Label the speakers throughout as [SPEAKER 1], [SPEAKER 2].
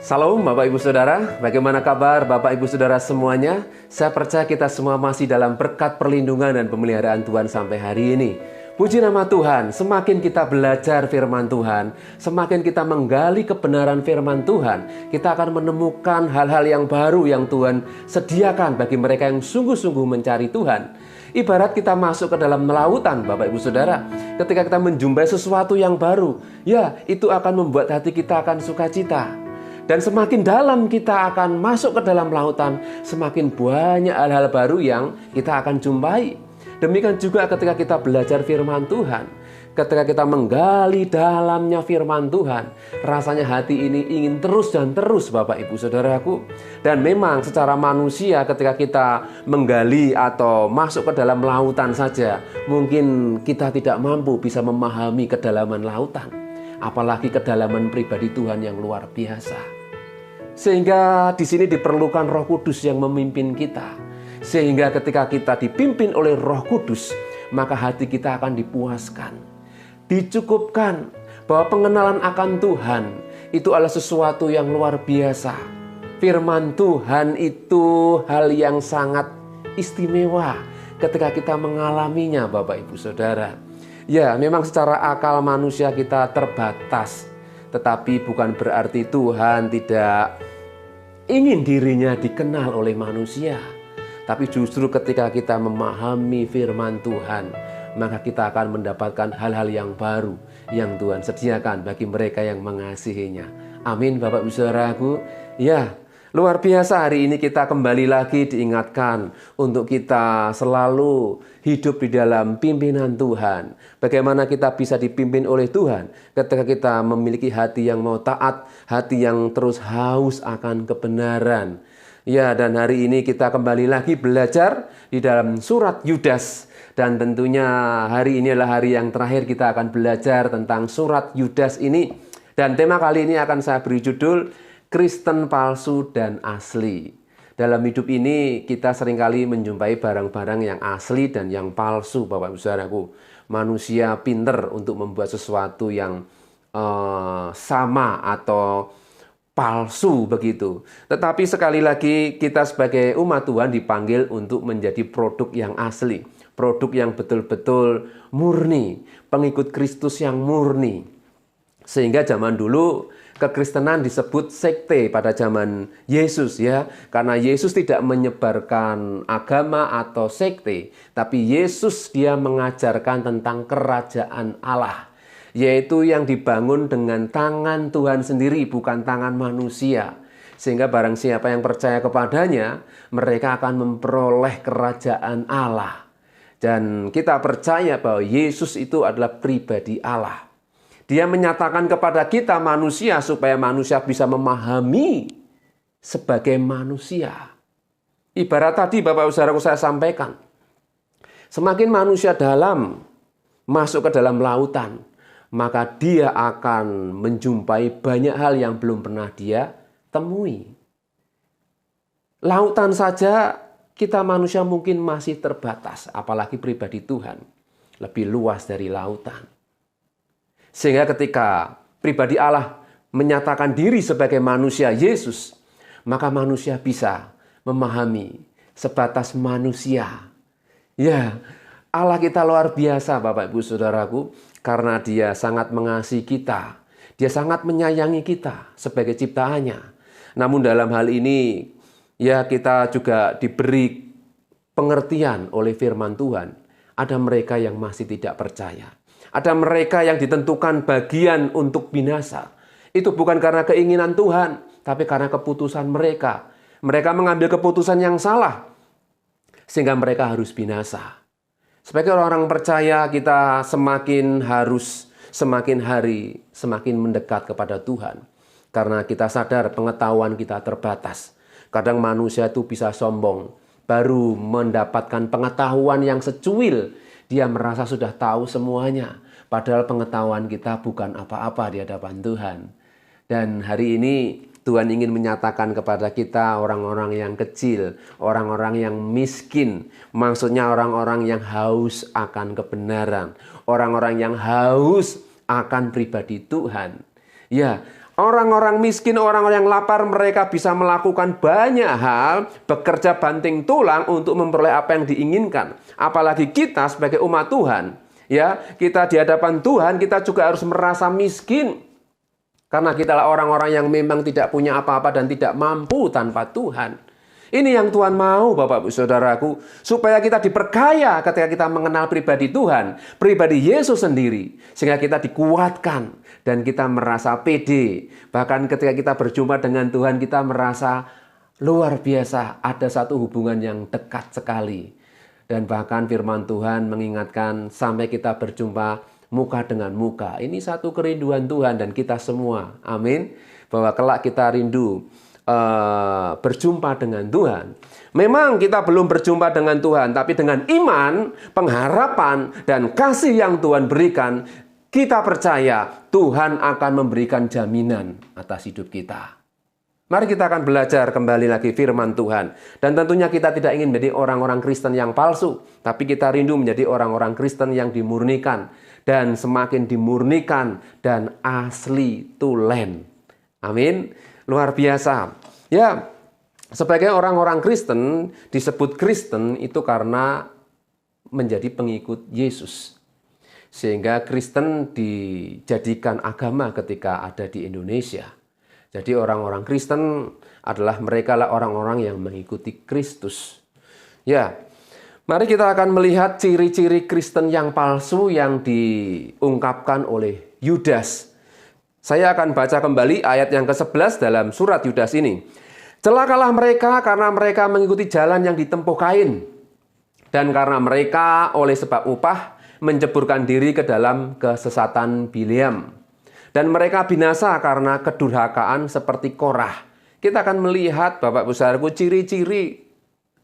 [SPEAKER 1] Salam Bapak Ibu Saudara, bagaimana kabar Bapak Ibu Saudara semuanya? Saya percaya kita semua masih dalam berkat perlindungan dan pemeliharaan Tuhan sampai hari ini. Puji nama Tuhan, semakin kita belajar firman Tuhan, semakin kita menggali kebenaran firman Tuhan, kita akan menemukan hal-hal yang baru yang Tuhan sediakan bagi mereka yang sungguh-sungguh mencari Tuhan. Ibarat kita masuk ke dalam lautan Bapak Ibu Saudara, ketika kita menjumpai sesuatu yang baru, ya itu akan membuat hati kita akan sukacita. Dan semakin dalam kita akan masuk ke dalam lautan, semakin banyak hal-hal baru yang kita akan jumpai. Demikian juga ketika kita belajar firman Tuhan, ketika kita menggali dalamnya firman Tuhan, rasanya hati ini ingin terus dan terus Bapak Ibu Saudaraku. Dan memang secara manusia ketika kita menggali atau masuk ke dalam lautan saja, mungkin kita tidak mampu bisa memahami kedalaman lautan. Apalagi kedalaman pribadi Tuhan yang luar biasa. Sehingga di sini diperlukan Roh Kudus yang memimpin kita. Sehingga ketika kita dipimpin oleh Roh Kudus, maka hati kita akan dipuaskan, dicukupkan bahwa pengenalan akan Tuhan itu adalah sesuatu yang luar biasa. Firman Tuhan itu hal yang sangat istimewa ketika kita mengalaminya Bapak Ibu Saudara. Ya, memang secara akal manusia kita terbatas, tetapi bukan berarti Tuhan tidak ingin dirinya dikenal oleh manusia. Tapi justru ketika kita memahami firman Tuhan, maka kita akan mendapatkan hal-hal yang baru yang Tuhan sediakan bagi mereka yang mengasihinya. Amin Bapak Ibu Saudaraku. Ya, luar biasa hari ini kita kembali lagi diingatkan untuk kita selalu hidup di dalam pimpinan Tuhan. Bagaimana kita bisa dipimpin oleh Tuhan ketika kita memiliki hati yang mau taat, hati yang terus haus akan kebenaran. Ya, dan hari ini kita kembali lagi belajar di dalam surat Yudas. Dan tentunya hari ini adalah hari yang terakhir kita akan belajar tentang surat Yudas ini. Dan tema kali ini akan saya beri judul Kristen palsu dan asli. Dalam hidup ini kita seringkali menjumpai barang-barang yang asli dan yang palsu Bapak Ibu Saudaraku. Manusia pinter untuk membuat sesuatu yang sama atau palsu begitu. Tetapi sekali lagi kita sebagai umat Tuhan dipanggil untuk menjadi produk yang asli. Produk yang betul-betul murni. Pengikut Kristus yang murni. Sehingga zaman dulu kekristenan disebut sekte pada zaman Yesus ya. Karena Yesus tidak menyebarkan agama atau sekte. Tapi Yesus dia mengajarkan tentang kerajaan Allah. Yaitu yang dibangun dengan tangan Tuhan sendiri, bukan tangan manusia. Sehingga barang siapa yang percaya kepadanya, mereka akan memperoleh kerajaan Allah. Dan kita percaya bahwa Yesus itu adalah pribadi Allah. Dia menyatakan kepada kita manusia supaya manusia bisa memahami sebagai manusia. Ibarat tadi Bapak Saudaraku saya sampaikan. Semakin manusia dalam masuk ke dalam lautan, maka dia akan menjumpai banyak hal yang belum pernah dia temui. Lautan saja kita manusia mungkin masih terbatas, apalagi pribadi Tuhan lebih luas dari lautan. Sehingga ketika pribadi Allah menyatakan diri sebagai manusia Yesus, maka manusia bisa memahami sebatas manusia. Ya, Allah kita luar biasa Bapak Ibu Saudaraku, karena dia sangat mengasihi kita. Dia sangat menyayangi kita sebagai ciptaannya. Namun dalam hal ini, ya kita juga diberi pengertian oleh firman Tuhan. Ada mereka yang masih tidak percaya. Ada mereka yang ditentukan bagian untuk binasa. Itu bukan karena keinginan Tuhan, tapi karena keputusan mereka. Mereka mengambil keputusan yang salah, sehingga mereka harus binasa. Sebagai orang-orang percaya, kita semakin hari semakin mendekat kepada Tuhan. Karena kita sadar pengetahuan kita terbatas. Kadang manusia itu bisa sombong, baru mendapatkan pengetahuan yang secuil. Dia merasa sudah tahu semuanya. Padahal pengetahuan kita bukan apa-apa di hadapan Tuhan. Dan hari ini Tuhan ingin menyatakan kepada kita orang-orang yang kecil, orang-orang yang miskin. Maksudnya orang-orang yang haus akan kebenaran. Orang-orang yang haus akan pribadi Tuhan. Ya, Orang-orang miskin, orang-orang yang lapar, mereka bisa melakukan banyak hal, bekerja banting tulang untuk memperoleh apa yang diinginkan. Apalagi kita sebagai umat Tuhan, ya, kita di hadapan Tuhan, kita juga harus merasa miskin. Karena kita adalah orang-orang yang memang tidak punya apa-apa dan tidak mampu tanpa Tuhan. Ini yang Tuhan mau, Bapak Ibu Saudaraku, supaya kita diperkaya ketika kita mengenal pribadi Tuhan, pribadi Yesus sendiri, sehingga kita dikuatkan dan kita merasa pede. Bahkan ketika kita berjumpa dengan Tuhan, kita merasa luar biasa, ada satu hubungan yang dekat sekali. Dan bahkan firman Tuhan mengingatkan sampai kita berjumpa muka dengan muka. Ini satu kerinduan Tuhan dan kita semua. Amin. Bahwa kelak kita rindu berjumpa dengan Tuhan. Memang kita belum berjumpa dengan Tuhan, tapi dengan iman, pengharapan, dan kasih yang Tuhan berikan, kita percaya Tuhan akan memberikan jaminan atas hidup kita. Mari kita akan belajar kembali lagi firman Tuhan. Dan tentunya kita tidak ingin menjadi orang-orang Kristen yang palsu, tapi kita rindu menjadi orang-orang Kristen yang dimurnikan. Dan semakin dimurnikan dan asli tulen. Amin. Luar biasa. Ya, sebagai orang-orang Kristen, disebut Kristen itu karena menjadi pengikut Yesus. Sehingga Kristen dijadikan agama ketika ada di Indonesia. Jadi orang-orang Kristen adalah mereka lah orang-orang yang mengikuti Kristus. Ya, mari kita akan melihat ciri-ciri Kristen yang palsu yang diungkapkan oleh Yudas. Saya akan baca kembali ayat yang ke-11 dalam surat Yudas ini. Celakalah mereka karena mereka mengikuti jalan yang ditempuh Kain. Dan karena mereka oleh sebab upah menceburkan diri ke dalam kesesatan Bileam. Dan mereka binasa karena kedurhakaan seperti Korah. Kita akan melihat Bapak Ibu Saudaraku ciri-ciri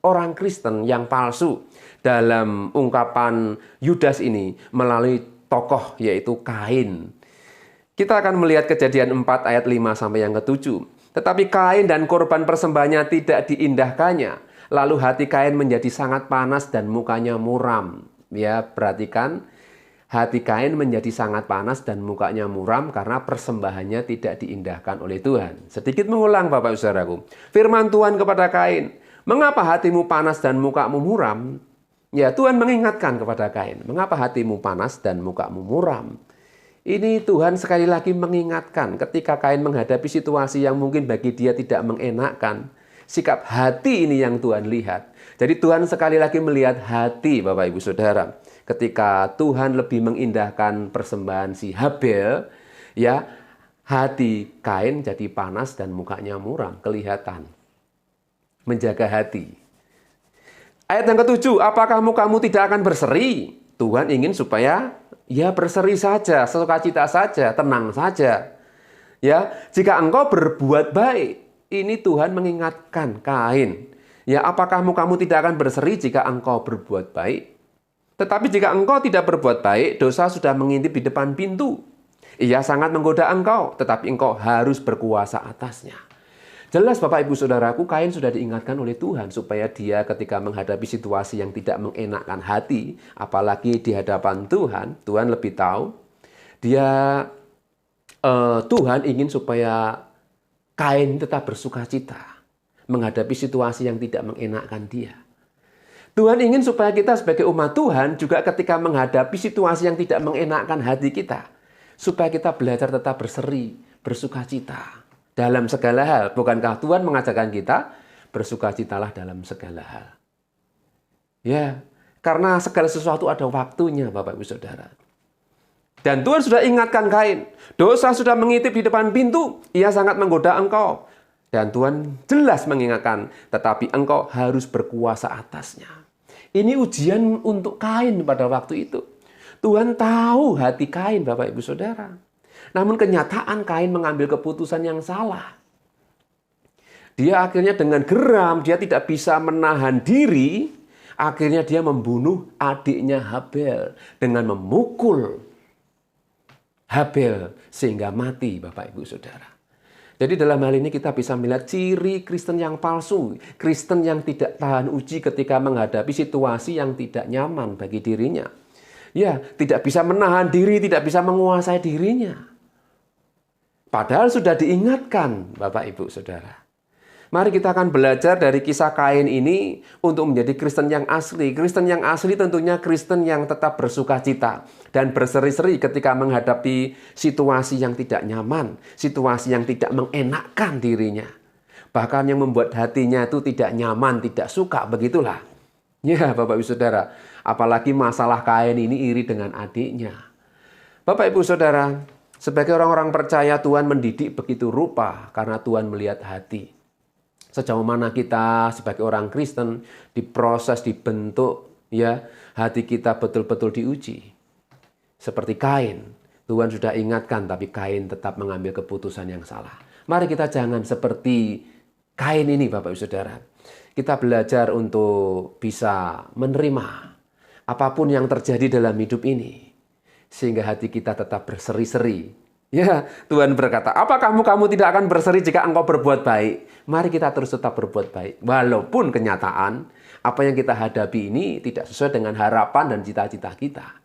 [SPEAKER 1] orang Kristen yang palsu dalam ungkapan Yudas ini melalui tokoh yaitu Kain. Kita akan melihat Kejadian 4 ayat 5 sampai yang ke-7. Tetapi Kain dan korban persembahannya tidak diindahkannya. Lalu hati Kain menjadi sangat panas dan mukanya muram. Ya, perhatikan, hati Kain menjadi sangat panas dan mukanya muram karena persembahannya tidak diindahkan oleh Tuhan. Sedikit mengulang Bapak Saudaraku. Firman Tuhan kepada Kain, mengapa hatimu panas dan mukamu muram? Ya, Tuhan mengingatkan kepada Kain, mengapa hatimu panas dan mukamu muram? Ini Tuhan sekali lagi mengingatkan ketika Kain menghadapi situasi yang mungkin bagi dia tidak mengenakkan. Sikap hati ini yang Tuhan lihat. Jadi Tuhan sekali lagi melihat hati Bapak Ibu Saudara. Ketika Tuhan lebih mengindahkan persembahan si Habel, ya, hati Kain jadi panas dan mukanya muram, kelihatan. Menjaga hati. Ayat yang ke-7, apakah mukamu tidak akan berseri? Tuhan ingin supaya ya berseri saja, sukacita saja, tenang saja. Ya, jika engkau berbuat baik, ini Tuhan mengingatkan Kain. Ya, apakah mukamu tidak akan berseri jika engkau berbuat baik? Tetapi jika engkau tidak berbuat baik, dosa sudah mengintip di depan pintu. Ia sangat menggoda engkau, tetapi engkau harus berkuasa atasnya. Jelas Bapak Ibu Saudaraku, Kain sudah diingatkan oleh Tuhan supaya dia ketika menghadapi situasi yang tidak mengenakkan hati, apalagi di hadapan Tuhan, Tuhan lebih tahu. Tuhan ingin supaya Kain tetap bersukacita menghadapi situasi yang tidak mengenakkan dia. Tuhan ingin supaya kita sebagai umat Tuhan juga ketika menghadapi situasi yang tidak mengenakkan hati kita, supaya kita belajar tetap berseri, bersukacita. Dalam segala hal, bukankah Tuhan mengajarkan kita bersukacitalah dalam segala hal? Ya, karena segala sesuatu ada waktunya, Bapak Ibu Saudara. Dan Tuhan sudah ingatkan Kain, dosa sudah mengintip di depan pintu, ia sangat menggoda engkau. Dan Tuhan jelas mengingatkan, tetapi engkau harus berkuasa atasnya. Ini ujian untuk Kain pada waktu itu. Tuhan tahu hati Kain, Bapak Ibu Saudara. Namun kenyataan Kain mengambil keputusan yang salah. Dia akhirnya dengan geram, dia tidak bisa menahan diri. Akhirnya dia membunuh adiknya Habel dengan memukul Habel sehingga mati Bapak Ibu Saudara. Jadi dalam hal ini kita bisa melihat ciri Kristen yang palsu. Kristen yang tidak tahan uji ketika menghadapi situasi yang tidak nyaman bagi dirinya. Ya, tidak bisa menahan diri, tidak bisa menguasai dirinya. Padahal sudah diingatkan, Bapak, Ibu, Saudara. Mari kita akan belajar dari kisah Kain ini untuk menjadi Kristen yang asli. Kristen yang asli tentunya Kristen yang tetap bersuka cita dan berseri-seri ketika menghadapi situasi yang tidak nyaman, situasi yang tidak mengenakkan dirinya. Bahkan yang membuat hatinya itu tidak nyaman, tidak suka, begitulah. Ya, Bapak Ibu Saudara, apalagi masalah Kain ini iri dengan adiknya. Bapak Ibu Saudara, sebagai orang-orang percaya Tuhan mendidik begitu rupa karena Tuhan melihat hati. Sejauh mana kita sebagai orang Kristen diproses, dibentuk, ya, hati kita betul-betul diuji. Seperti Kain, Tuhan sudah ingatkan tapi Kain tetap mengambil keputusan yang salah. Mari kita jangan seperti Kain ini, Bapak Ibu Saudara. Kita belajar untuk bisa menerima apapun yang terjadi dalam hidup ini, sehingga hati kita tetap berseri-seri. Ya, Tuhan berkata, apa kamu tidak akan berseri jika engkau berbuat baik? Mari kita terus tetap berbuat baik. Walaupun kenyataan, apa yang kita hadapi ini tidak sesuai dengan harapan dan cita-cita kita.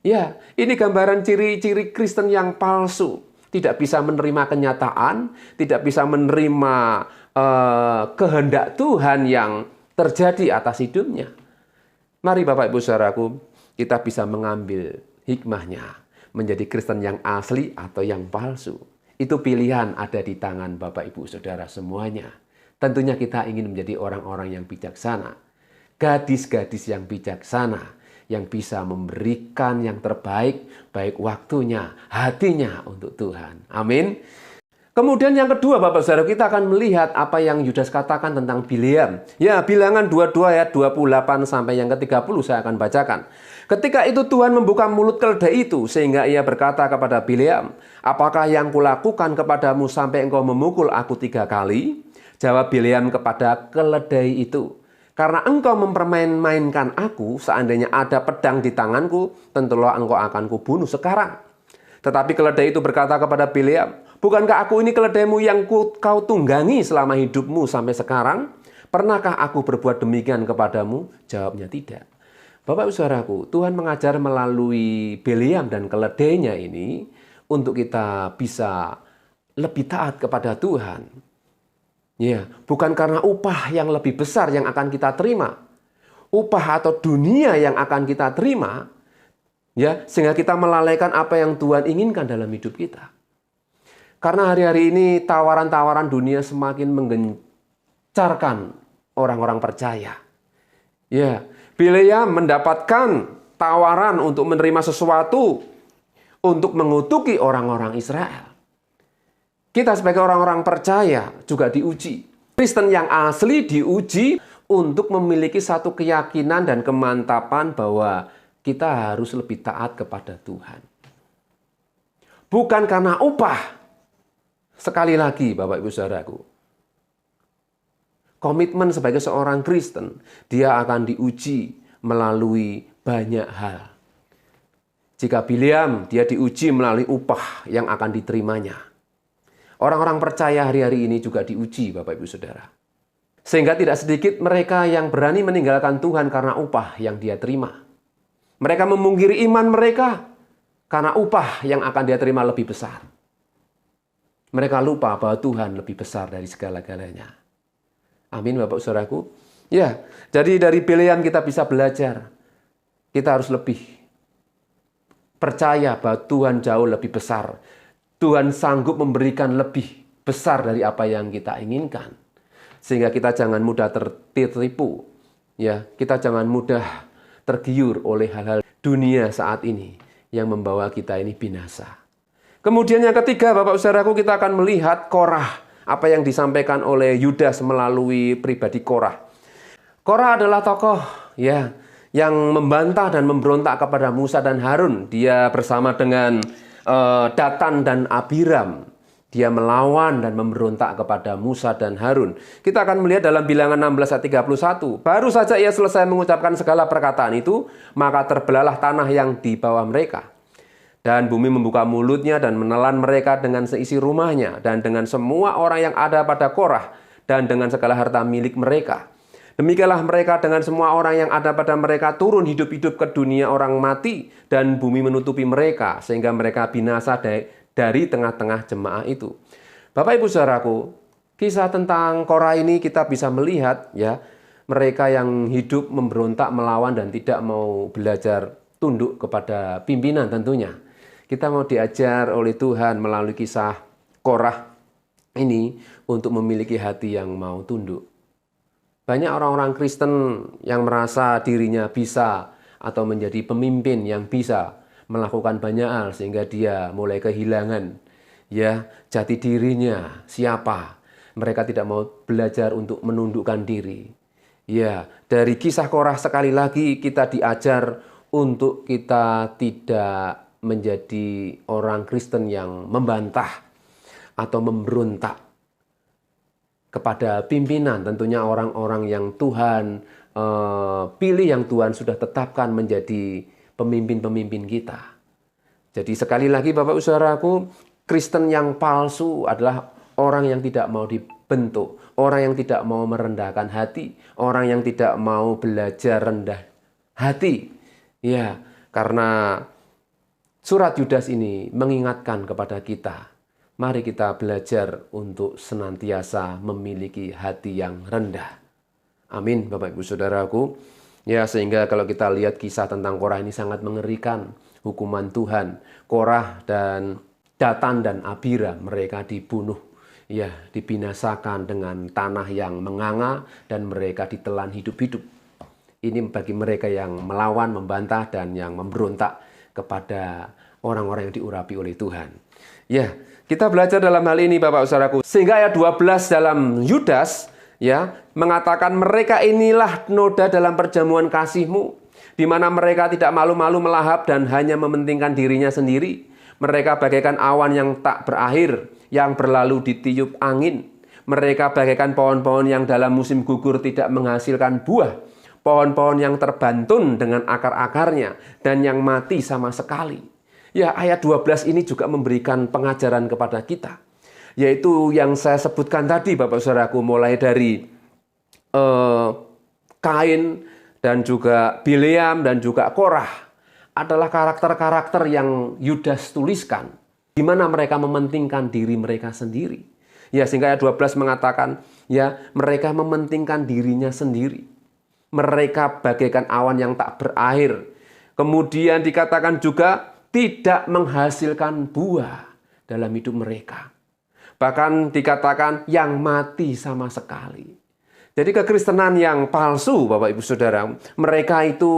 [SPEAKER 1] Ya, ini gambaran ciri-ciri Kristen yang palsu. Tidak bisa menerima kenyataan, tidak bisa menerima kehendak Tuhan yang terjadi atas hidupnya. Mari Bapak Ibu Saudaraku, kita bisa mengambil hikmahnya. Menjadi Kristen yang asli atau yang palsu. Itu pilihan ada di tangan Bapak Ibu Saudara semuanya. Tentunya kita ingin menjadi orang-orang yang bijaksana. Gadis-gadis yang bijaksana. Yang bisa memberikan yang terbaik, baik waktunya, hatinya untuk Tuhan. Amin. Kemudian yang kedua Bapak Saudara, kita akan melihat apa yang Yudas katakan tentang Bileam. Ya, Bilangan 22 ayat 28 sampai yang ke-30 saya akan bacakan. Ketika itu Tuhan membuka mulut keledai itu sehingga ia berkata kepada Bileam, apakah yang kulakukan kepadamu sampai engkau memukul aku 3 kali? Jawab Bileam kepada keledai itu, karena engkau mempermain-mainkan aku, seandainya ada pedang di tanganku, tentulah engkau akan kubunuh sekarang. Tetapi keledai itu berkata kepada Bileam, bukankah aku ini keledaimu yang kau tunggangi selama hidupmu sampai sekarang? Pernahkah aku berbuat demikian kepadamu? Jawabnya tidak. Bapak Ibu Saudaraku, Tuhan mengajar melalui Bileam dan keledainya ini untuk kita bisa lebih taat kepada Tuhan. Ya, bukan karena upah yang lebih besar yang akan kita terima. Upah atau dunia yang akan kita terima, ya, sehingga kita melalaikan apa yang Tuhan inginkan dalam hidup kita. Karena hari-hari ini tawaran-tawaran dunia semakin menggencarkan orang-orang percaya. Ya, Bileam mendapatkan tawaran untuk menerima sesuatu untuk mengutuki orang-orang Israel. Kita sebagai orang-orang percaya juga diuji. Kristen yang asli diuji untuk memiliki satu keyakinan dan kemantapan bahwa kita harus lebih taat kepada Tuhan. Bukan karena upah. Sekali lagi Bapak Ibu Saudaraku, komitmen sebagai seorang Kristen, dia akan diuji melalui banyak hal. Jika Bileam, dia diuji melalui upah yang akan diterimanya. Orang-orang percaya hari-hari ini juga diuji, Bapak Ibu Saudara. Sehingga tidak sedikit mereka yang berani meninggalkan Tuhan karena upah yang dia terima. Mereka memungkiri iman mereka karena upah yang akan dia terima lebih besar. Mereka lupa bahwa Tuhan lebih besar dari segala-galanya. Amin Bapak Saudaraku. Ya, jadi dari Bileam kita bisa belajar. Kita harus lebih percaya bahwa Tuhan jauh lebih besar. Tuhan sanggup memberikan lebih besar dari apa yang kita inginkan. Sehingga kita jangan mudah tertipu. Ya, kita jangan mudah tergiur oleh hal-hal dunia saat ini yang membawa kita ini binasa. Kemudian yang ketiga, Bapak Saudaraku, kita akan melihat Korah. Apa yang disampaikan oleh Yudas melalui pribadi Korah. Korah adalah tokoh ya yang membantah dan memberontak kepada Musa dan Harun. Dia bersama dengan Datan dan Abiram. Dia melawan dan memberontak kepada Musa dan Harun. Kita akan melihat dalam Bilangan 16 ayat 31. Baru saja ia selesai mengucapkan segala perkataan itu, maka terbelahlah tanah yang di bawah mereka. Dan bumi membuka mulutnya dan menelan mereka dengan seisi rumahnya dan dengan semua orang yang ada pada Korah dan dengan segala harta milik mereka. Demikianlah mereka dengan semua orang yang ada pada mereka turun hidup-hidup ke dunia orang mati dan bumi menutupi mereka sehingga mereka binasa dari tengah-tengah jemaah itu. Bapak Ibu Saudaraku, kisah tentang Korah ini kita bisa melihat ya, mereka yang hidup memberontak melawan dan tidak mau belajar tunduk kepada pimpinan tentunya. Kita mau diajar oleh Tuhan melalui kisah Korah ini untuk memiliki hati yang mau tunduk. Banyak orang-orang Kristen yang merasa dirinya bisa atau menjadi pemimpin yang bisa melakukan banyak hal sehingga dia mulai kehilangan ya jati dirinya siapa. Mereka tidak mau belajar untuk menundukkan diri. Ya, dari kisah Korah sekali lagi kita diajar untuk kita tidak menjadi orang Kristen yang membantah atau memberontak kepada pimpinan, tentunya orang-orang yang Tuhan pilih, yang Tuhan sudah tetapkan menjadi pemimpin-pemimpin kita. Jadi sekali lagi Bapak Saudaraku, Kristen yang palsu adalah orang yang tidak mau dibentuk, orang yang tidak mau merendahkan hati, orang yang tidak mau belajar rendah hati. Ya, karena surat Yudas ini mengingatkan kepada kita, mari kita belajar untuk senantiasa memiliki hati yang rendah. Amin, Bapak Ibu Saudaraku. Ya, sehingga kalau kita lihat kisah tentang Korah ini sangat mengerikan. Hukuman Tuhan, Korah dan Datan dan Abira, mereka dibunuh. Ya, dibinasakan dengan tanah yang menganga dan mereka ditelan hidup-hidup. Ini bagi mereka yang melawan, membantah, dan yang memberontak kepada orang-orang yang diurapi oleh Tuhan. Ya, kita belajar dalam hal ini Bapak Saudaraku. Sehingga ayat 12 dalam Yudas ya mengatakan mereka inilah noda dalam perjamuan kasihmu, di mana mereka tidak malu-malu melahap dan hanya mementingkan dirinya sendiri. Mereka bagaikan awan yang tak berakhir, yang berlalu ditiup angin. Mereka bagaikan pohon-pohon yang dalam musim gugur tidak menghasilkan buah. Pohon-pohon yang terbantun dengan akar-akarnya dan yang mati sama sekali. Ya, ayat 12 ini juga memberikan pengajaran kepada kita. Yaitu yang saya sebutkan tadi Bapak Saudaraku, mulai dari Kain dan juga Bileam dan juga Korah adalah karakter-karakter yang Yudas tuliskan, di mana mereka mementingkan diri mereka sendiri. Ya, sehingga ayat 12 mengatakan, ya, mereka mementingkan dirinya sendiri. Mereka bagaikan awan yang tak berakhir. Kemudian dikatakan juga tidak menghasilkan buah dalam hidup mereka. Bahkan dikatakan yang mati sama sekali. Jadi kekristenan yang palsu, Bapak Ibu Saudara, mereka itu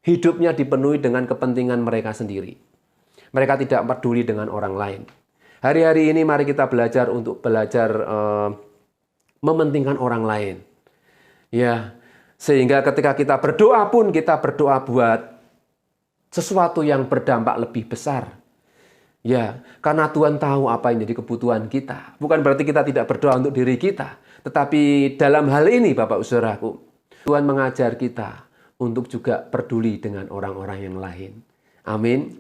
[SPEAKER 1] hidupnya dipenuhi dengan kepentingan mereka sendiri. Mereka tidak peduli dengan orang lain. Hari-hari ini mari kita belajar untuk mementingkan orang lain. Ya, sehingga ketika kita berdoa pun kita berdoa buat sesuatu yang berdampak lebih besar. Ya, karena Tuhan tahu apa yang jadi kebutuhan kita. Bukan berarti kita tidak berdoa untuk diri kita. Tetapi dalam hal ini Bapak Saudaraku, Tuhan mengajar kita untuk juga peduli dengan orang-orang yang lain. Amin.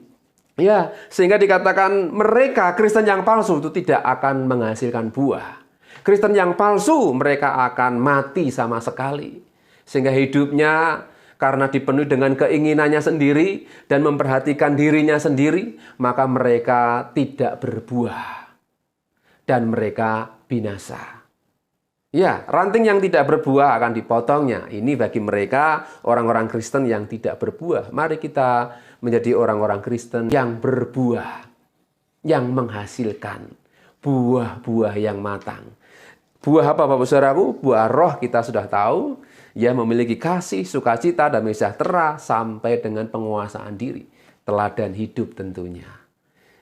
[SPEAKER 1] Ya, sehingga dikatakan mereka Kristen yang palsu itu tidak akan menghasilkan buah. Kristen yang palsu mereka akan mati sama sekali. Sehingga hidupnya karena dipenuhi dengan keinginannya sendiri dan memperhatikan dirinya sendiri, maka mereka tidak berbuah dan mereka binasa. Ya, ranting yang tidak berbuah akan dipotongnya. Ini bagi mereka orang-orang Kristen yang tidak berbuah. Mari kita menjadi orang-orang Kristen yang berbuah, yang menghasilkan buah-buah yang matang. Buah apa Bapak Saudaraku? Buah roh kita sudah tahu. Ya, memiliki kasih, sukacita, damai sejahtera, sampai dengan penguasaan diri. Teladan hidup tentunya.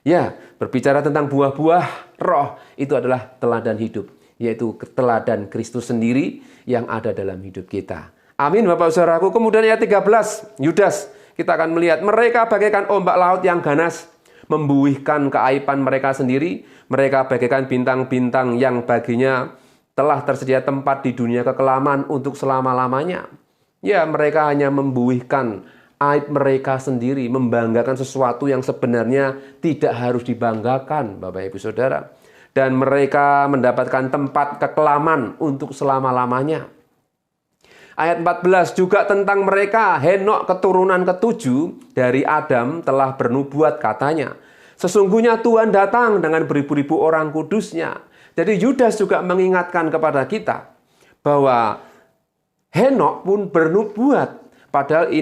[SPEAKER 1] Ya, berbicara tentang buah-buah roh, itu adalah teladan hidup. Yaitu teladan Kristus sendiri yang ada dalam hidup kita. Amin Bapak Saudaraku. Kemudian ayat 13, Yudas, kita akan melihat mereka bagaikan ombak laut yang ganas, membuihkan keaiban mereka sendiri. Mereka bagaikan bintang-bintang yang baginya telah tersedia tempat di dunia kekelaman untuk selama-lamanya. Ya, mereka hanya membuihkan aib mereka sendiri, membanggakan sesuatu yang sebenarnya tidak harus dibanggakan, Bapak Ibu Saudara. Dan mereka mendapatkan tempat kekelaman untuk selama-lamanya. Ayat 14 juga tentang mereka, Henok keturunan ketujuh dari Adam telah bernubuat katanya. Sesungguhnya Tuhan datang dengan beribu-ribu orang kudusnya. Jadi Yudas juga mengingatkan kepada kita bahwa Henok pun bernubuat. Padahal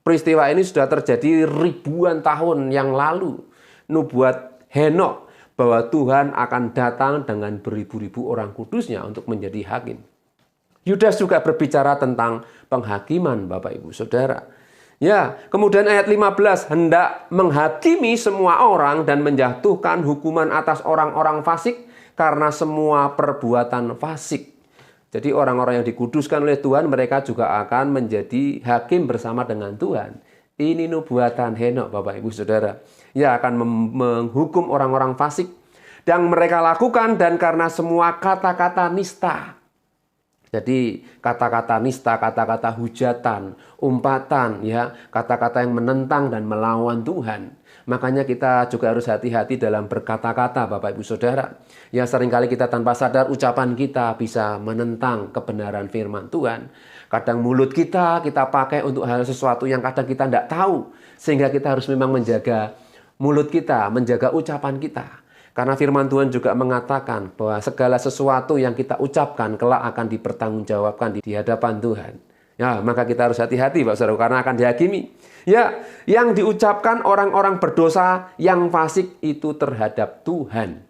[SPEAKER 1] peristiwa ini sudah terjadi ribuan tahun yang lalu. Nubuat Henok bahwa Tuhan akan datang dengan beribu-ribu orang kudusnya untuk menjadi hakim. Yudas juga berbicara tentang penghakiman, Bapak Ibu Saudara. Ya, kemudian ayat 15, hendak menghakimi semua orang dan menjatuhkan hukuman atas orang-orang fasik karena semua perbuatan fasik. Jadi orang-orang yang dikuduskan oleh Tuhan, mereka juga akan menjadi hakim bersama dengan Tuhan. Ini nubuatan Henok, Bapak Ibu Saudara. Ya, akan menghukum orang-orang fasik yang mereka lakukan dan karena semua kata-kata nista. Jadi kata-kata nista, kata-kata hujatan, umpatan, ya, kata-kata yang menentang dan melawan Tuhan. Makanya kita juga harus hati-hati dalam berkata-kata, Bapak Ibu Saudara. Ya, seringkali kita tanpa sadar ucapan kita bisa menentang kebenaran firman Tuhan. Kadang mulut kita pakai untuk hal sesuatu yang kadang kita tidak tahu. Sehingga kita harus memang menjaga mulut kita, menjaga ucapan kita. Karena firman Tuhan juga mengatakan bahwa segala sesuatu yang kita ucapkan kelak akan dipertanggungjawabkan di hadapan Tuhan. Ya, maka kita harus hati-hati, Bapak Saudara, karena akan dihakimi. Ya, yang diucapkan orang-orang berdosa yang fasik itu terhadap Tuhan.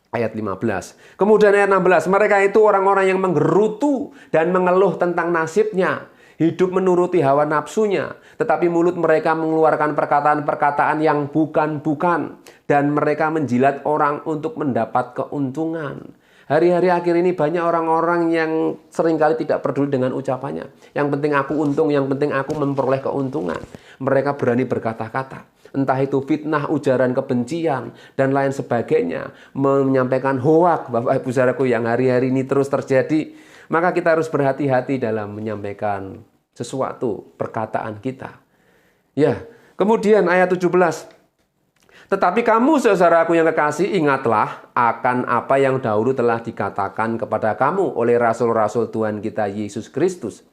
[SPEAKER 1] Ayat 15. Kemudian ayat 16, mereka itu orang-orang yang menggerutu dan mengeluh tentang nasibnya. Hidup menuruti hawa nafsunya, tetapi mulut mereka mengeluarkan perkataan-perkataan yang bukan-bukan, dan mereka menjilat orang untuk mendapat keuntungan. Hari-hari akhir ini banyak orang-orang yang seringkali tidak peduli dengan ucapannya. Yang penting aku untung, yang penting aku memperoleh keuntungan. Mereka berani berkata-kata. Entah itu fitnah, ujaran kebencian, dan lain sebagainya. Menyampaikan hoak, Bapak Ibu Saudaraku, yang hari-hari ini terus terjadi. Maka kita harus berhati-hati dalam menyampaikan sesuatu, perkataan kita. Ya, kemudian ayat 17. Tetapi kamu, saudaraku yang kekasih, ingatlah akan apa yang dahulu telah dikatakan kepada kamu oleh rasul-rasul Tuhan kita Yesus Kristus.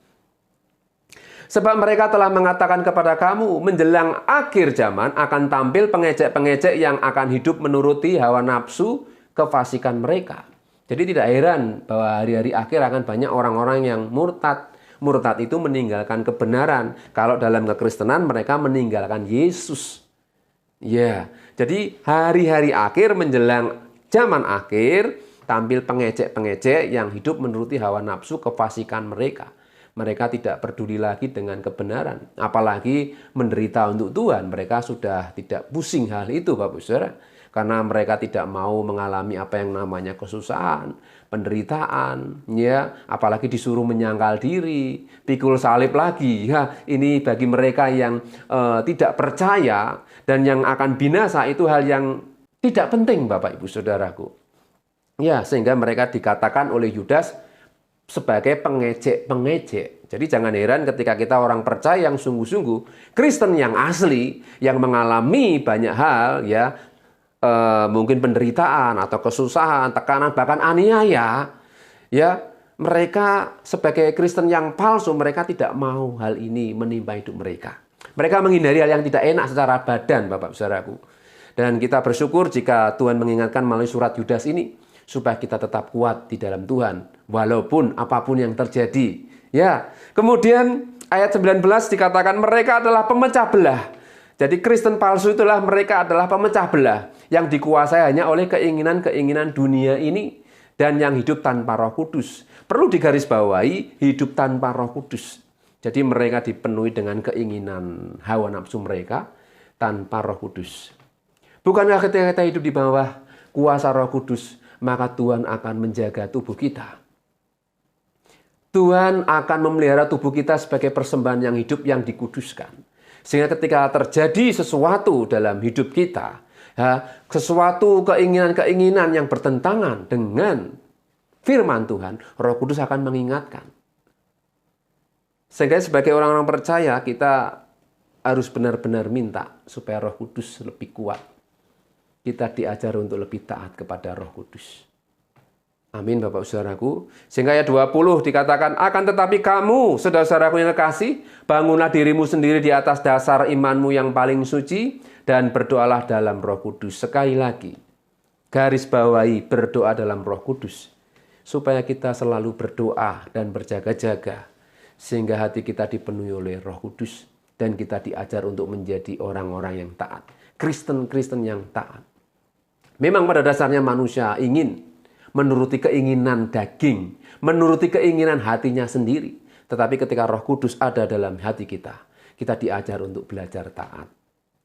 [SPEAKER 1] Sebab mereka telah mengatakan kepada kamu, menjelang akhir zaman akan tampil pengejek-pengejek yang akan hidup menuruti hawa nafsu kefasikan mereka. Jadi tidak heran bahwa hari-hari akhir akan banyak orang-orang yang murtad. Murtad itu meninggalkan kebenaran. Kalau dalam kekristenan mereka meninggalkan Yesus. Ya, jadi hari-hari akhir menjelang zaman akhir tampil pengejek-pengejek yang hidup menuruti hawa nafsu kefasikan mereka. Mereka tidak peduli lagi dengan kebenaran. Apalagi menderita untuk Tuhan. Mereka sudah tidak pusing hal itu, Bapak Saudara. Karena mereka tidak mau mengalami apa yang namanya kesusahan, penderitaan, ya, apalagi disuruh menyangkal diri, pikul salib lagi. Ya, ini bagi mereka yang tidak percaya dan yang akan binasa itu hal yang tidak penting, Bapak Ibu Saudaraku. Ya, sehingga mereka dikatakan oleh Yudas sebagai pengejek-pengejek. Jadi jangan heran ketika kita orang percaya yang sungguh-sungguh, Kristen yang asli, yang mengalami banyak hal, ya, mungkin penderitaan atau kesusahan, tekanan, bahkan aniaya, ya, mereka sebagai Kristen yang palsu, mereka tidak mau hal ini menimpa hidup mereka. Mereka menghindari hal yang tidak enak secara badan, Bapak Saudaraku. Dan kita bersyukur jika Tuhan mengingatkan melalui surat Yudas ini supaya kita tetap kuat di dalam Tuhan walaupun apapun yang terjadi. Ya, kemudian ayat 19 dikatakan mereka adalah pemecah belah. Jadi Kristen palsu itulah mereka adalah pemecah belah yang dikuasai hanya oleh keinginan-keinginan dunia ini dan yang hidup tanpa Roh Kudus. Perlu digarisbawahi, hidup tanpa Roh Kudus. Jadi mereka dipenuhi dengan keinginan hawa nafsu mereka tanpa Roh Kudus. Bukankah ketika kita hidup di bawah kuasa Roh Kudus, maka Tuhan akan menjaga tubuh kita. Tuhan akan memelihara tubuh kita sebagai persembahan yang hidup yang dikuduskan. Sehingga ketika terjadi sesuatu dalam hidup kita, ya, sesuatu keinginan-keinginan yang bertentangan dengan firman Tuhan, Roh Kudus akan mengingatkan. Sehingga sebagai orang-orang percaya, kita harus benar-benar minta supaya Roh Kudus lebih kuat. Kita diajar untuk lebih taat kepada Roh Kudus. Amin Bapak Saudaraku. Sehingga ayat 20 dikatakan, akan tetapi kamu, saudara-saudaraku yang kekasih, bangunlah dirimu sendiri di atas dasar imanmu yang paling suci, dan berdoalah dalam Roh Kudus. Sekali lagi, garis bawahi berdoa dalam Roh Kudus. Supaya kita selalu berdoa dan berjaga-jaga. Sehingga hati kita dipenuhi oleh Roh Kudus. Dan kita diajar untuk menjadi orang-orang yang taat. Kristen-Kristen yang taat. Memang pada dasarnya manusia ingin menuruti keinginan daging, menuruti keinginan hatinya sendiri. Tetapi ketika Roh Kudus ada dalam hati kita, kita diajar untuk belajar taat.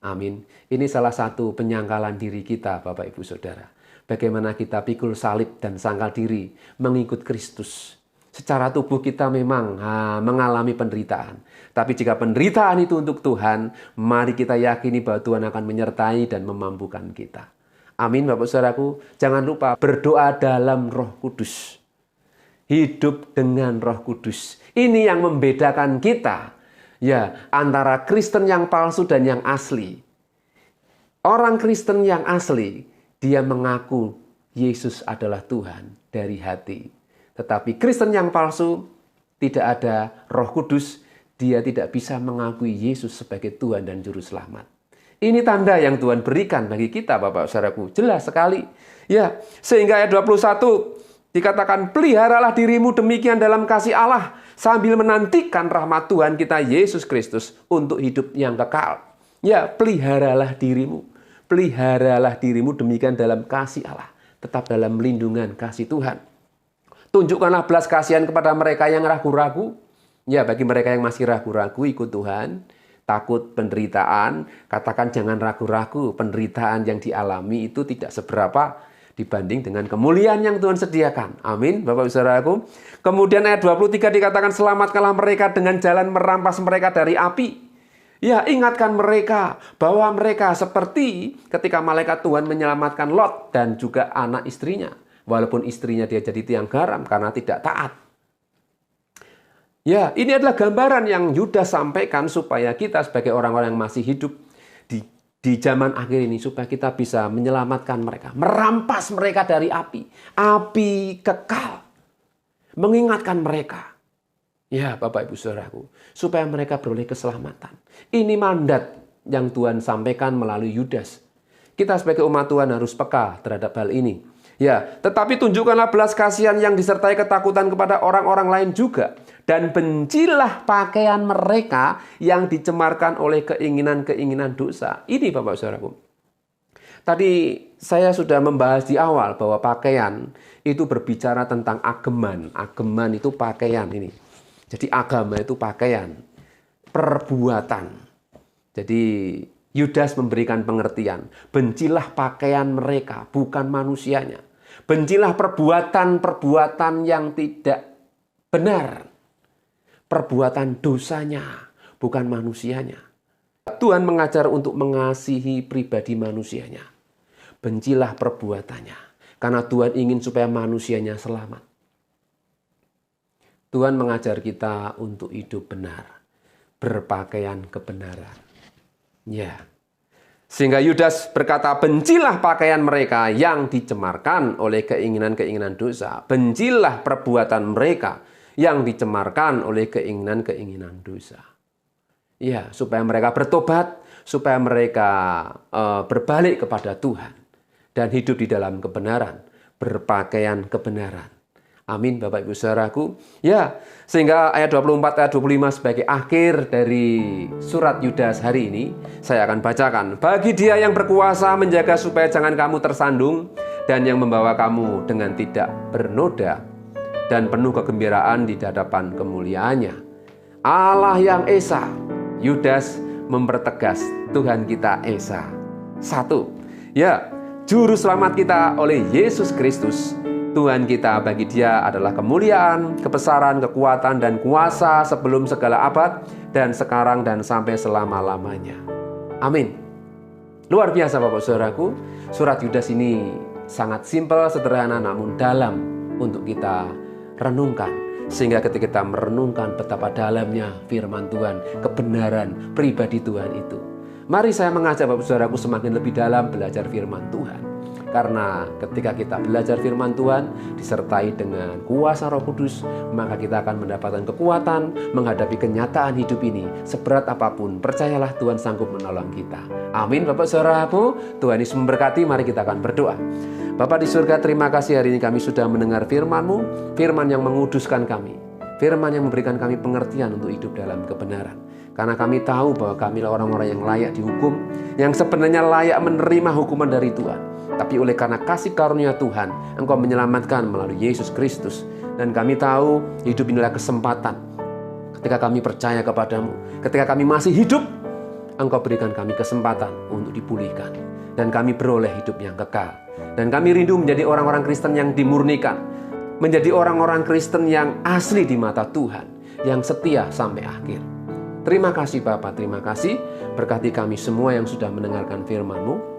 [SPEAKER 1] Amin. Ini salah satu penyangkalan diri kita, Bapak Ibu Saudara. Bagaimana kita pikul salib dan sangkal diri mengikut Kristus. Secara tubuh kita memang mengalami penderitaan. Tapi jika penderitaan itu untuk Tuhan, mari kita yakini bahwa Tuhan akan menyertai dan memampukan kita. Amin Bapak Saudaraku. Jangan lupa berdoa dalam Roh Kudus. Hidup dengan Roh Kudus. Ini yang membedakan kita antara Kristen yang palsu dan yang asli. Orang Kristen yang asli, dia mengaku Yesus adalah Tuhan dari hati. Tetapi Kristen yang palsu, tidak ada Roh Kudus, dia tidak bisa mengakui Yesus sebagai Tuhan dan Juru Selamat. Ini tanda yang Tuhan berikan bagi kita, Bapak Saudaraku. Jelas sekali. Ya, sehingga ayat 21 dikatakan, peliharalah dirimu demikian dalam kasih Allah, sambil menantikan rahmat Tuhan kita Yesus Kristus untuk hidup yang kekal. Ya, peliharalah dirimu. Peliharalah dirimu demikian dalam kasih Allah. Tetap dalam lindungan kasih Tuhan. Tunjukkanlah belas kasihan kepada mereka yang ragu-ragu. Ya, bagi mereka yang masih ragu-ragu ikut Tuhan. Takut penderitaan, katakan jangan ragu-ragu. Penderitaan yang dialami itu tidak seberapa dibanding dengan kemuliaan yang Tuhan sediakan. Amin, Bapak Saudaraku. Kemudian ayat 23 dikatakan, selamatkanlah mereka dengan jalan merampas mereka dari api. Ya, ingatkan mereka bahwa mereka seperti ketika malaikat Tuhan menyelamatkan Lot dan juga anak istrinya. Walaupun istrinya dia jadi tiang garam karena tidak taat. Ya, ini adalah gambaran yang Yudas sampaikan supaya kita sebagai orang-orang yang masih hidup di zaman akhir ini, supaya kita bisa menyelamatkan mereka, merampas mereka dari api kekal, mengingatkan mereka. Ya, Bapak Ibu Saudaraku, supaya mereka beroleh keselamatan. Ini mandat yang Tuhan sampaikan melalui Yudas. Kita sebagai umat Tuhan harus peka terhadap hal ini. Ya, tetapi tunjukkanlah belas kasihan yang disertai ketakutan kepada orang-orang lain juga. Dan bencilah pakaian mereka yang dicemarkan oleh keinginan-keinginan dosa. Ini Bapak Saudaraku. Tadi saya sudah membahas di awal bahwa pakaian itu berbicara tentang ageman. Ageman itu pakaian ini. Jadi agama itu pakaian. Perbuatan. Jadi Yudas memberikan pengertian. Bencilah pakaian mereka, bukan manusianya. Bencilah perbuatan-perbuatan yang tidak benar. Perbuatan dosanya, bukan manusianya. Tuhan mengajar untuk mengasihi pribadi manusianya. Bencilah perbuatannya. Karena Tuhan ingin supaya manusianya selamat. Tuhan mengajar kita untuk hidup benar. Berpakaian kebenaran. Ya. Sehingga Yudas berkata, bencilah pakaian mereka yang dicemarkan oleh keinginan-keinginan dosa. Bencilah perbuatan mereka yang dicemarkan oleh keinginan-keinginan dosa. Ya, supaya mereka bertobat, supaya mereka berbalik kepada Tuhan dan hidup di dalam kebenaran, berpakaian kebenaran. Amin, Bapak Ibu Saudaraku. Ya, sehingga ayat 24, ayat 25 sebagai akhir dari surat Yudas hari ini, saya akan bacakan. Bagi Dia yang berkuasa menjaga supaya jangan kamu tersandung, dan yang membawa kamu dengan tidak bernoda, dan penuh kegembiraan di hadapan kemuliaannya. Allah yang Esa. Yudas mempertegas Tuhan kita Esa. 1. Ya, Juru Selamat kita oleh Yesus Kristus. Tuhan kita, bagi Dia adalah kemuliaan, kebesaran, kekuatan, dan kuasa sebelum segala abad, dan sekarang dan sampai selama-lamanya. Amin. Luar biasa Bapak Saudaraku. Surat Yudas ini sangat simpel, sederhana, namun dalam untuk kita renungkan. Sehingga ketika kita merenungkan betapa dalamnya firman Tuhan, kebenaran pribadi Tuhan itu. Mari saya mengajak Bapak Saudaraku semakin lebih dalam belajar firman Tuhan. Karena ketika kita belajar firman Tuhan disertai dengan kuasa Roh Kudus, maka kita akan mendapatkan kekuatan menghadapi kenyataan hidup ini. Seberat apapun, percayalah Tuhan sanggup menolong kita. Amin Bapak Saudaraku, Tuhan Yesus memberkati. Mari kita akan berdoa. Bapa di surga, terima kasih hari ini kami sudah mendengar firman-Mu, firman yang menguduskan kami, firman yang memberikan kami pengertian untuk hidup dalam kebenaran. Karena kami tahu bahwa kami adalah orang-orang yang layak dihukum, yang sebenarnya layak menerima hukuman dari Tuhan. Tapi oleh karena kasih karunia Tuhan, Engkau menyelamatkan melalui Yesus Kristus. Dan kami tahu hidup inilah kesempatan. Ketika kami percaya kepadamu, ketika kami masih hidup, Engkau berikan kami kesempatan untuk dipulihkan. Dan kami beroleh hidup yang kekal. Dan kami rindu menjadi orang-orang Kristen yang dimurnikan. Menjadi orang-orang Kristen yang asli di mata Tuhan. Yang setia sampai akhir. Terima kasih Bapa, terima kasih. Berkati kami semua yang sudah mendengarkan firman-Mu.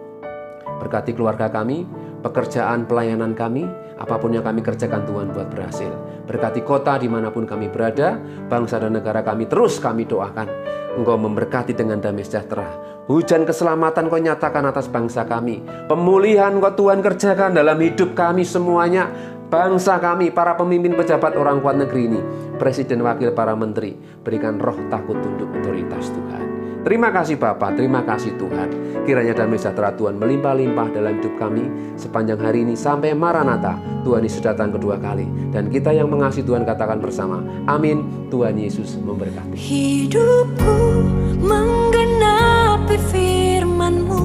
[SPEAKER 1] Berkati keluarga kami, pekerjaan pelayanan kami, apapun yang kami kerjakan Tuhan buat berhasil. Berkati kota dimanapun kami berada, bangsa dan negara kami terus kami doakan. Engkau memberkati dengan damai sejahtera. Hujan keselamatan Kau nyatakan atas bangsa kami. Pemulihan Kau Tuhan kerjakan dalam hidup kami semuanya. Bangsa kami, para pemimpin pejabat orang kuat negeri ini, presiden, wakil, para menteri, berikan roh takut tunduk otoritas Tuhan. Terima kasih Bapa, terima kasih Tuhan. Kiranya damai sejahtera Tuhan melimpah-limpah dalam hidup kami sepanjang hari ini sampai Maranatha. Tuhan Yesus datang kedua kali. Dan kita yang mengasihi Tuhan katakan bersama, amin. Tuhan Yesus memberkati.
[SPEAKER 2] Hidupku menggenapi firman-Mu,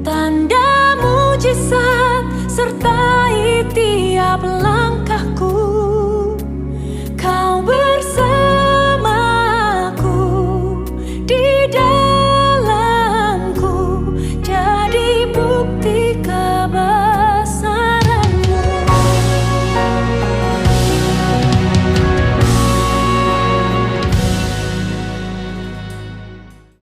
[SPEAKER 2] tanda mujizat sertai tiap langkah.